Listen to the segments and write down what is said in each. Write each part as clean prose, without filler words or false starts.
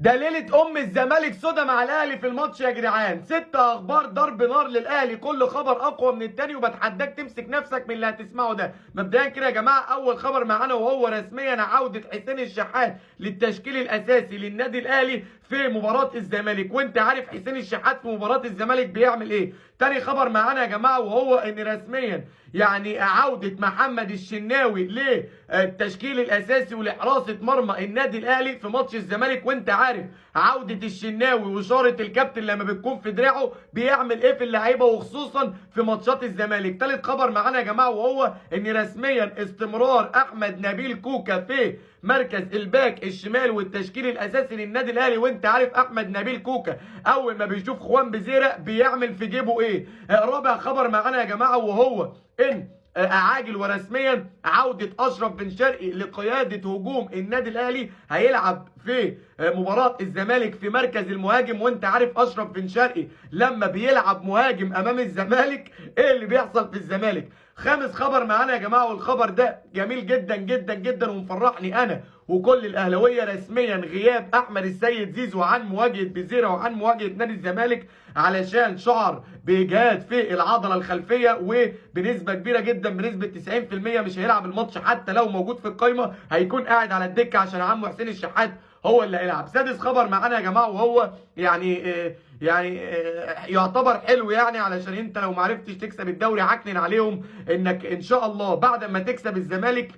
ده ليلة أم الزمالك سودا مع الأهلي في الماتش يا جدعان، 6 أخبار ضرب نار للأهلي، كل خبر أقوى من التاني، وبتحداك تمسك نفسك من اللي هتسمعه ده. مبدئيا كده يا جماعة، أول خبر معانا وهو رسميا عودة حسين الشحات للتشكيل الأساسي للنادي الأهلي في مباراة الزمالك، وأنت عارف حسين الشحات في مباراة الزمالك بيعمل إيه. تاني خبر معانا يا جماعة وهو إن رسميا يعني عودة محمد الشناوي للتشكيل الأساسي ولحراسة مرمى النادي الأهلي في ماتش الزمالك، وأنت عارف عودة الشناوي وإشارة الكابتن لما بتكون في دراعه بيعمل إيه في اللعيبة وخصوصا في ماتشات الزمالك. تالت خبر معانا يا جماعة وهو إن رسميا استمرار أحمد نبيل كوكا في مركز الباك الشمال والتشكيل الاساسي للنادي الاهلي، وانت عارف احمد نبيل كوكا اول ما بيشوف خوان بزيرة بيعمل في جيبه ايه. رابع خبر معانا يا جماعه وهو ان عاجل ورسميا عودة أشرف بن شرقي لقيادة هجوم النادي الأهلي، هيلعب في مباراة الزمالك في مركز المهاجم، وانت عارف أشرف بن شرقي لما بيلعب مهاجم أمام الزمالك إيه اللي بيحصل في الزمالك. خامس خبر معانا يا جماعة، والخبر ده جميل جدا جدا جدا ومفرحني أنا وكل الأهلاوية، رسميا غياب أحمد السيد زيزو عن مواجهة بزيرة وعن مواجهة نادي الزمالك علشان شعر بإجهاد في العضلة الخلفية، وبنسبة كبيرة جدا بنسبة 90% مش هيلعب الماتش، حتى لو موجود في القايمة هيكون قاعد على الدكة عشان عمه حسين الشحات هو اللي هيلعب. سادس خبر معانا يا جماعة وهو يعني يعتبر حلو، يعني علشان انت لو معرفتش تكسب الدوري عكنن عليهم انك ان شاء الله بعد ما تكسب الزمالك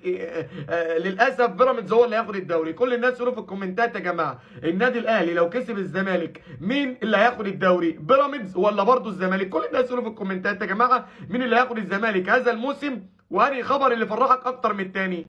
للاسف بيراميدز هو اللي هياخد الدوري. كل الناس يقولوا في الكومنتات يا جماعه النادي الاهلي لو كسب الزمالك مين اللي هياخد الدوري، بيراميدز ولا برضه الزمالك؟ كل الناس يقولوا في الكومنتات يا جماعه مين اللي هياخد الزمالك هذا الموسم، وانهي خبر اللي فرحك اكتر من التاني.